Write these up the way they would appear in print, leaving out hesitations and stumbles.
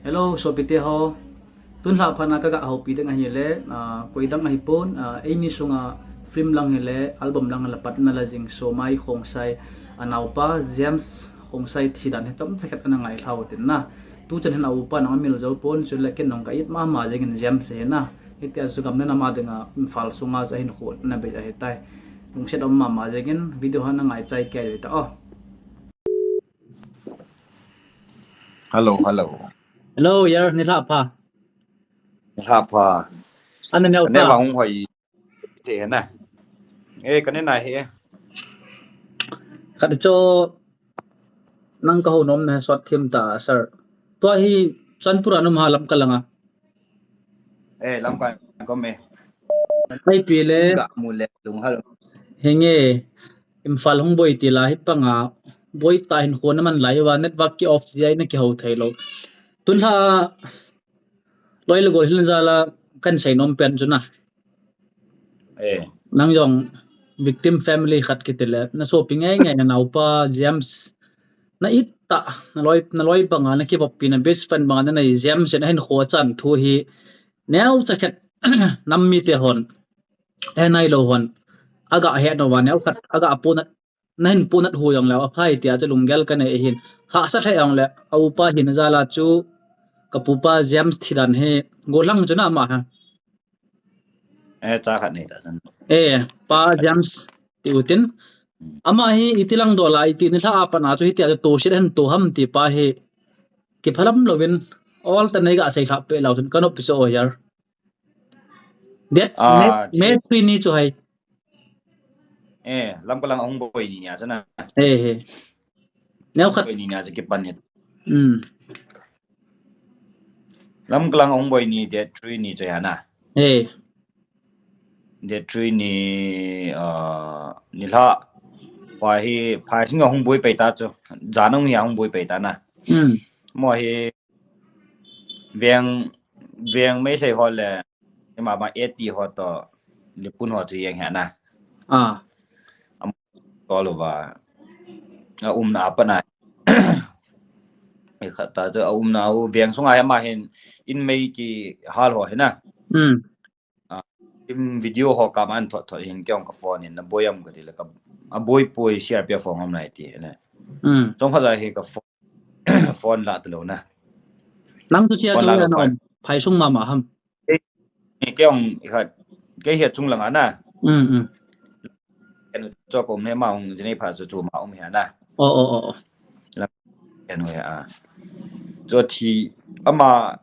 Hello, so pite ho. Tun la phana ka ga ho pi dang hi le koi dang hi pon amy sunga film lang hi le album lang la pat na la jing so mai khong sai anaw pa James khong sai thi dan he tom chakhat ana ngai thau tin na tu chen hena upa na mil zo pon chu le ken nong ka it ma jing James he na itia su gam na ma denga fal sunga za hin khot na be he tai nung set om ma jing video hana ngai chai ke ta Hello, hello. hello yar ni la pa Hapa. anh neo Cái này ta vào không phải thế này. Ê, cái này hệ. khát cho nang ka honom na swat thim ta sir to hi chanpura num halam kalanga Ê, làm cái có mẹ. ai pile Gạ mù lẹ đúng hello. henge imfal hong boy tila hi panga boy ta hin khona man lai wa network ki off jai na ki ho thailo tun ha loi le gol hin jala kan sai nom pen chuna Ê, nang yong victim family khat ki tele na so pingai ngai na naupa James na itta na loi panga na ki pop pina best friend banga na James na hin kho chan thu hi neu chakhet nammi te hon enai lo hon aga he no wa neu khat aga punat nahin punat hu yong law phai tia cha lunggel ka nei hin ha sa thai yong le au pa hin zala chu kapupa James thidan he golang chuna ma ha ê, cha khát này ta sân. e pa James ti utin ama hi itilang dola iti ni tha apa na chu hi tia to shir hen to ham ti pa he ki phalam lovin all ta nei ga sei tha pe law chun kanop so yar det À, me chị. thui ni chu hai Ê, làm cái lăng ông bồi đi nhà sân à. e he neu khat Bồi đi nhà sẽ kịp bàn nhật. Làm cái lăng ông bồi đi dead tree đi chơi hả na. e Dead tree đi đi la. Và hi phải sinh ông bồi bày ta cho. Giá nông nhà ông bồi bày ta na. Mà hi viên mấy thầy họ là nhưng mà ết đi họ to liệp phun họ chơi hả na. à Có là và na apa na kata je na viang sung ai ma hin in mei ki hal ho hena im video ho ka man tho hin kyong ka phone in na boyam ga dile ka a boy poi share pe phone hom nai ti na chong pha he ka phone la tlo na nang tu chia chu ya nom phai sung ma ham ni kyong cái hiet chung lang ana en cho ko me ma ong jeni pha chu ma ong he na o en we a cho thi ama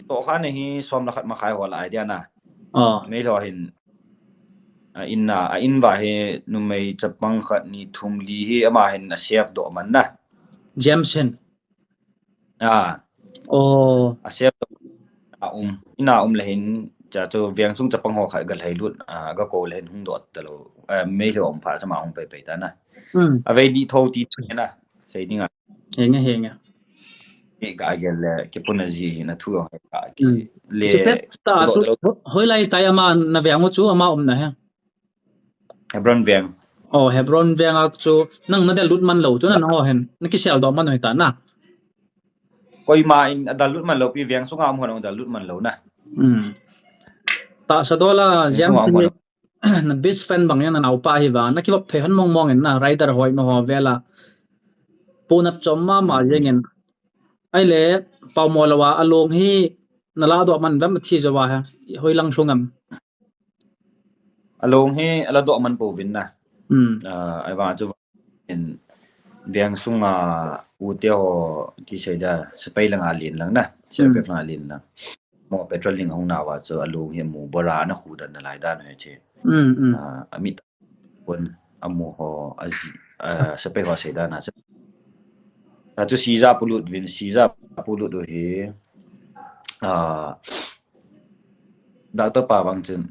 to khan hi som la khat ma khai ho la idea na mấy lo hin in va he nu mei chapang khat ni thum li hi ama hin a chef do man na Jameson o a chef ina le hin cha cho viang sung chapang ho khai gal hai lut ga ko le hung dot ta lo mei lo om pha sama ong pe pe ta na a ve di tho ti na sei dinga henga e ga gel ke punaji na thu ho ka ki le ta chu hoi lai tai ama na viang chu ama om na ha Hebron viang Hebron viang ak chu nang na del lut man lo chu na ho hen na ki sel do man hoi ta na koi ma in adalut man lo pi viang sung am ho adalut man lo na ta sa dola jam na best friend bang yan na au pa hi wa na ki wa phe han mong en na rider hoi ma ho vela punat chomma ma jengen ai le pau mo lawa along hi nala do man vam thi jawa ha hoi lang sungam along he ala do man po vin na ai wa chu in viang sung u te ho ti sei da spai lang alin lang na se pe lang alin lang mo petroling hong na wa chu along he mu bora na khu dan na lai da na che amit pon amu ho aji spai ho sei da na ta chu siza pulut vin siza pulut do he doctor pa bang chen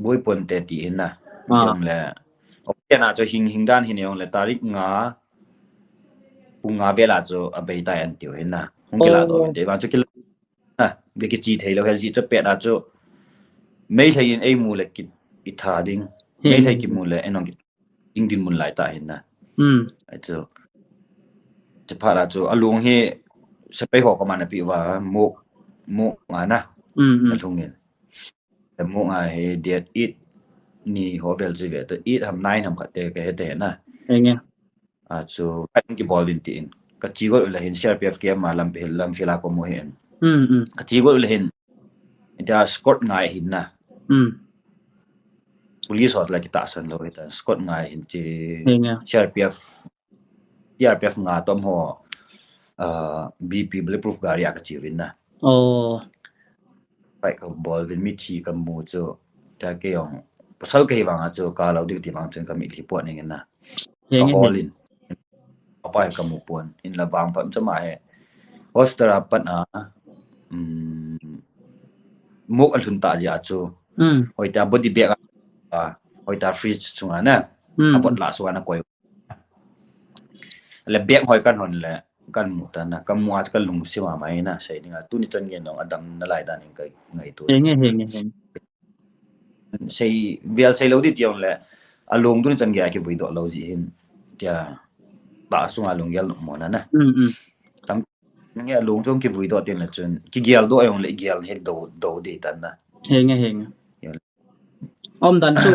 boi pon te ti hin na yong le ok na cho hing dan hin yong le tarik nga punga bela cho abai ta an tiu hin na hong ke la do de ba cho ke be ke chi thei lo he ji cho pe da cho mei thai in ei mu le ki I tha ding mei thai ki mu le enong ding din mun lai ta hin na ai cho pha la cho alung he se pe ho ka man pi wa mo mo nga na kalungin mo nga he diet eat ni hovel jive to eat ham 9 ham khate ke hete na enge so kan ki ball din tin ka chigo la hin CRPF ke ma lam fila ko mo hen ka chigo la hin ita scott ngai hin na police hot la kita san lo ita scott ngai hin chi CRPF nga tom ho BP bulletproof gari ka chirin na phải có ball với mít chi cầm mù cho ta cái ông sau cái vàng cho cả lâu đi vàng trên cầm mít thì buồn này nè có holin apa cầm mù buồn in là vàng phẩm cho mày hoster apa na muk al thun ta ja cho hồi ta body bag hồi ta fridge chung nè apa la so na koi là bag hồi kan hon là kan mu ta na kam wa kan lung si ma mai na sai dinga tu ni chan gen dong adam na lai da ning kai ngai tu henge sai vial sai lo di tiong le along tu ni chan ge ki vui do lo ji hin tia ba su along gel mo na na tam nge along jong ki vui do tin la chun ki gel do ayong le gel he do di tan na henge om dan chu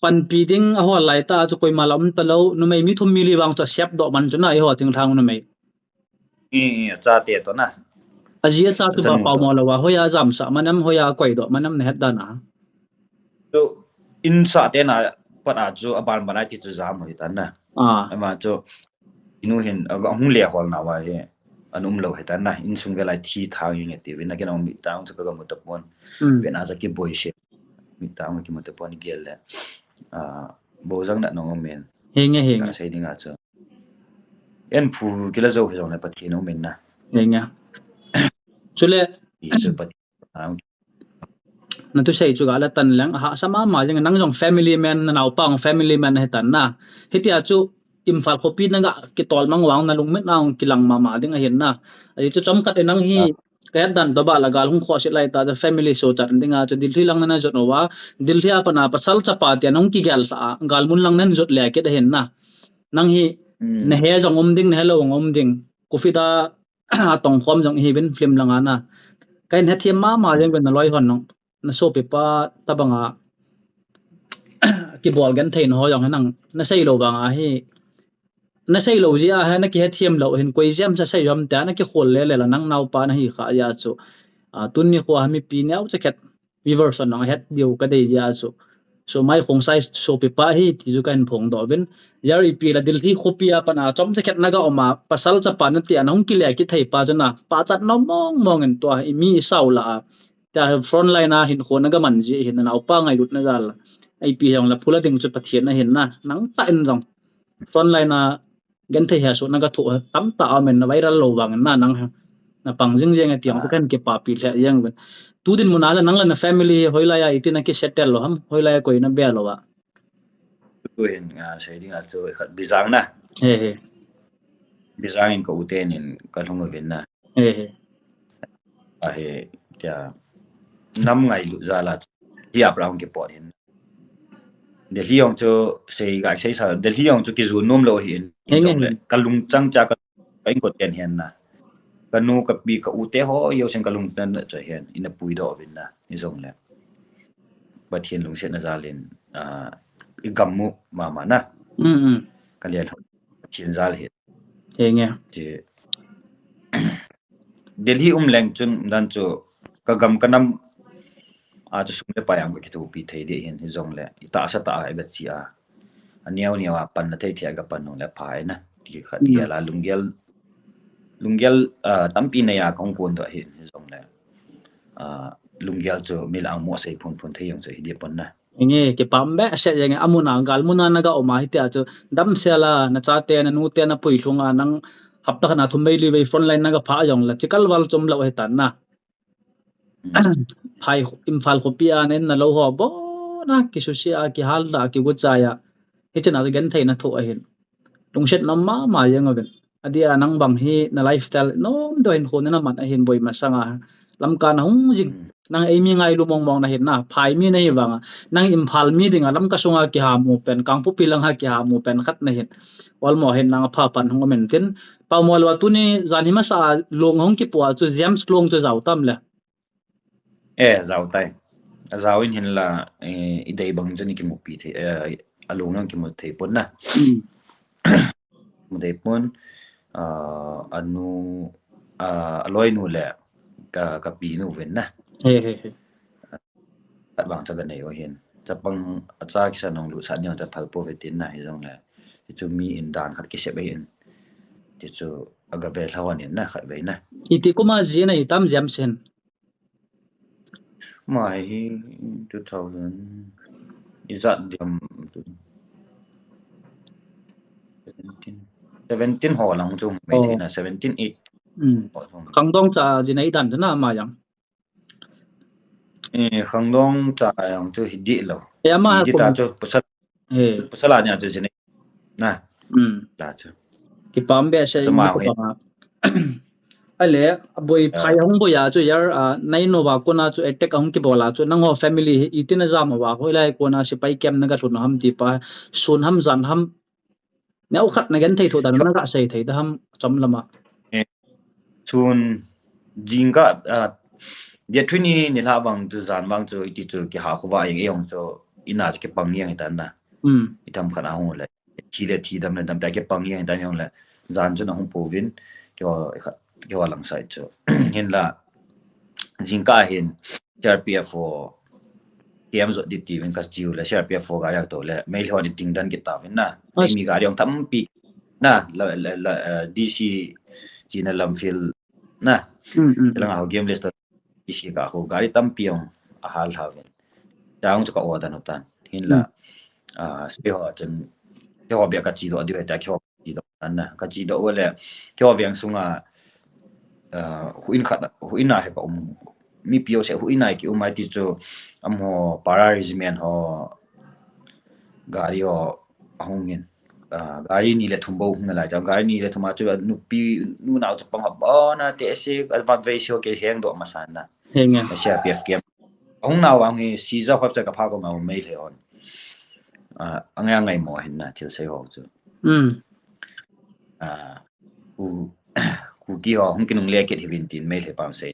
pan pi ding a ho lai ta chu koi malam ta lo nu mai mi thum mi li wang to sep do man chu na i ho ting thang nu mai cha te to na azia cha tu ba pau mo lo wa hoya jam sa manam hoya koi do manam ne het da na so in sa te na pat a chu aban banai ti chu jam ho tan na ama chu inu hin aga hung le hol na wa he anum lo he tan na in sung ve lai thi thang yin ti ve na ke no mi taung chu ka mo ta pon ve na za ki boy she mi taung ki mo ta pon gel le bo jang na no men henge sai ding a chu en phu kila zo he jong na pat ki no men na henge chule na tu sei chu gala tan lang ha sama ma jeng nang jong family man na naw pang family man he tan na hitia chu imphal copy na ga ki tol mang wang na lungmet na kilang mama ding a hen na ai chu chom kat enang hi kaya dan do ba la gal hung kho se lai ta the family so chat dinga chu dilthi lang na jot no wa dilthi apa na pasal chapa ti nong ki gal sa gal mun lang nan jot le ke da hen na nang hi na he jong ding na hello ngom ding coffee da tong khom jong hi ben film langa na kain he thiam ma jeng ben na loi hon nong na so pe pa tabanga ki bol gan thein ho jong nang na sei lo banga hi na sei lo ji a ha na ki he thiam lo hin koi jam sa sei yom ta na ki khol le le la nang nau pa na hi kha ya chu tun ni kho mi pi neu che khet reverse nang het diu ka dei ya chu so mai khong sai so pe pa hi ti ju kan phong do ven yari pi la dil hi khopia pa na chom che khet na ga oma pasal cha pa na ti anong ki le ki thei pa jana pa chat no mong en to mi sau la ta front line na hin kho na ga man ji hin na pa ngai lut na jal ai pi yong la phula ding chu pathian na hin na nang ta en jong front line na gan thei ha so na ga thu tam ta amen na viral lo wang na nang na pang jing jing atiang kan ke pa pi le yang ben tu din mun ala nang la na family hoila ya itina ke settle lo ham hoila ya koi na be lo wa tu hin sai ding a chu khat bizang na he bizang in ko uten in ka thong ven na he he tia nam ngai lu za la dia brown ke pot hin Delhi ông cho say gái say sao Delhi ông cho cái dù nôm lo hiện trong lệ kalung chang cha ka anh có tiền hiện na kanu ka bi ka ute ho yo sen kalung tan cho hiện in a pui do vin na ni trong lệ ba thiên lung sen na za len i gammu mama na ka lian thiên za hiện nghe je Delhi leng chun dan cho ka gam kanam cho sung le payam ka kitu pi thei de hin zong le ita sa ta ga chi a aniaw niaw pan na thei thia ga pan no le phai na ti kha ti la lunggel tampi na ya kong pon do hin zong le lunggel cho milang mo sai phun thei yong sai de pon na nge ke pam be se yang amuna gal muna na ga oma hi ta chu dam sela na cha te na nu te na pui thunga nang hapta na thumbai li wei front line na ga pha yong la chikal wal chom lo he tan na phai imphal khopia nen na lo ho bo na ki susia ki hal da ki guchaya hichna ga gan theina tho a hin lungset namma ma yang aben adia nang bang hi na lifestyle nom do hin khon na man a hin boi ma sanga lam ka na hung jing nang ai mi ngai lu mong mong na hin na phai mi nei wanga nang imphal mi dinga lam ka sunga ki ha mu pen kang pu pilang ha ki ha mu pen khat na hin wal mo hin nang pha pan hong men tin pa mo wa tu ni zan hi ma sa long hong ki po chu james long chu zau tam le giàu tay giàu in hin là idei bang jani ki mu pi the alung nang ki mu the pon na mu the pon anu aloi nu le ka pi nu ven na at bang cha nei o hin cha pang cha ki sa nong lu sa nyang cha phal po ve tin na hi jong le chu mi in dan khat ki se be in ti chu aga ve thawan in na khat ve na iti kuma ji na itam jam sen mai 2000 is that jam 17 ho lang chu mai the na 17 8 khang dong cha ji nei dan na ma yang khang dong cha yang chu hi di lo ma di ta chu pasala nya chu jine na ta chu ki pambe se ma ko pa ale boy phai hong boya chu yar nai no ba ko na chu attack hong ki bola chu nang ho family itina jam wa hoi lai ko na si pai kem na ga thun ham ti pa sun ham zan ham neu khat na gan thei tho dan na ga sei thei da ham chom lama chun jinga dia thuni ni la bang tu zan bang chu ti chu ki ha khuwa yeng yong chu ina ki pang yang ta na itam khana hong le thi le thi dam le dam ta ki pang yang ta yong le zan chu na hong po vin ki wa lang sai chu hin la jinga hin CRPF for KM zo di ti vin kas jiu le CRPF for ga yak to le mail ho ni ting dan ki ta vin na mi ga yong tham pi na la DC China lam fil na lang ho game list isi ka ko gari tampiong ahal havin daung ka oda no tan hin la se ho chen ho bia ka chi do adi ta kho chi do anna ka chi do ole kho viang sunga hu in khat hu ina he ka mi pio se hu ina ki umai ti chu am ho para regiment ho gari ho hongin gari ni le thumbo ngala ja gari ni le thuma chu nu pi nu na chu pang ba na te se advantage ho ke heng do masan na henga CRPF ke ong na wang hi siza khop cha ka pha ko ma mai le on anga ngai mo hin na thil sei ho chu ku ki ho hong kinung le ke hivin tin mai le pam sei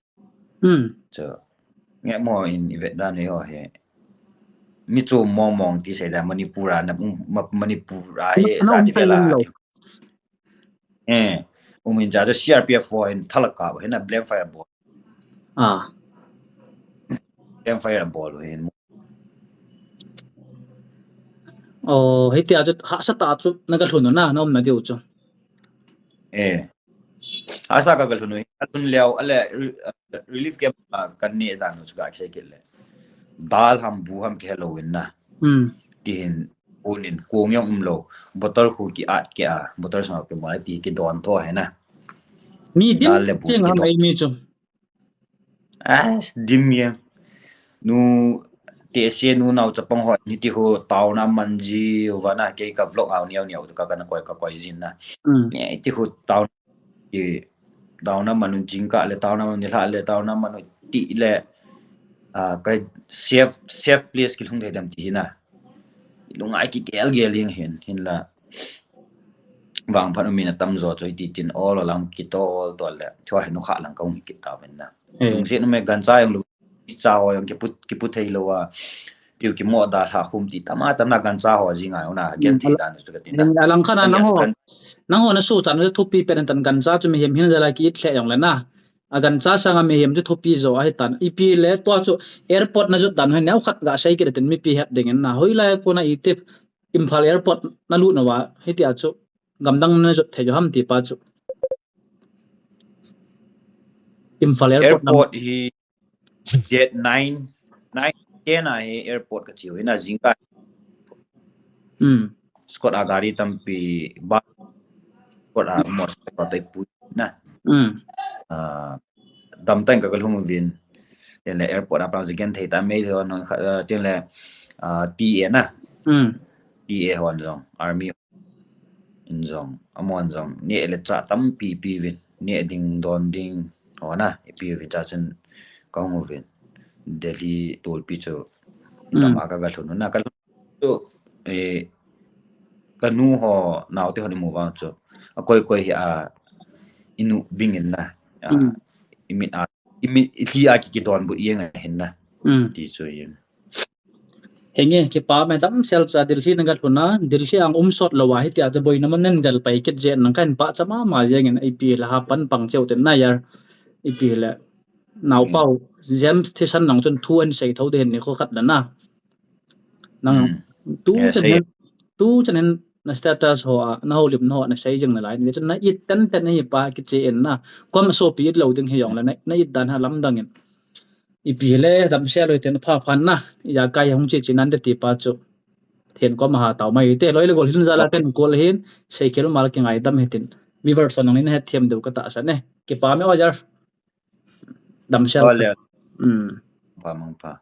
so nge mo in ivet dan ne ho he mi chu mong ti sei da manipura na manipura he za ti vela umin ja CRPF for in thalaka he na blame fire ball blame fire ball hin hiti ajo ha sa ta chu naga thunu na nom na diu chu asa ka galhunu alun leo ale relief ke kan ni dan nu ga sai ke le dal ham bu ham ke hello in na tin unin kuong yong lo botol khu ki at ke botol sa ke mai ti ki don to he na mi dim cheng ham ai mi chu dim ye nu te se nu nau cha pang ho ni ti ho taw na manji wa na ke ka vlog aw niaw ka kana koi jin na ne ti ho taw ki taw na manu jingka le taw na man la le taw na manu ti le ka safe place ki thung dam ti na lungai ki gel hin la wang phan mi na tam zo choi ti tin all alam ki tol tol le thwa hin kha lang kong ki ta ben na lung se no me gan cha yang lu chao yang ki put thei lo wa tiu ki mo da ha khum ti tama na gan cha ho ji ngai ona gen thi dan chu ka tin na lang khana nang ho na su chan thu pi pen tan gan cha chu mi hem hin da la ki thle yong la na agan cha sanga mi hem chu thu pi zo a tan ipi le to chu airport na ju dan ha neu khat ga sai ki ten mi pi het ding na hoi la ko na itip Imphal airport na lu na wa hiti a chu gamdang na ju the jo ham ti pa chu Imphal airport hi jet 9 ke na hi airport ka chiu ina jingka Scott agari tampi ba Scott mos ko tai pu na dam tang ka galhum vin ten le airport apang jigen thei ta me le on ten le ta na ta hon jong army in jong amon jong ne le cha tampi pi vin ne ding don ding ona pi vin cha chen kong vin Delhi tol pi chu tama ka galhun na kal chu kanu ho naw te honi mu ba chu koi hi inu bingin na imit imi thi a ki don bu yeng hen na ti chu yin henge ke pa me dam sel cha dil hi nangal huna dil hi ang shot lawa hi tia ja boy naman nen dal pai ket je nang kan pa chama ma jeng en IPL ha pan pang cheu ten na yar IPL naw pau James Thisan nang chun thu an sei tho de ni kho khat na nang tu chanen na status ho na ho lim no na sei jeng na lai ni chun na it tan tan ni pa ki che en na kom so pi lo ding hi yong la na it dan ha lam dang en IPL dam se loi ten pha phan na ya kai hong chi chinan de ti pa chu thian ko ma ha taw mai te loi le gol hin zala ten gol hin sei kelo mal ki ngai dam hetin viver son nang ni he thiam de ka ta sa ne ki pa me wajar dam se pa mang pa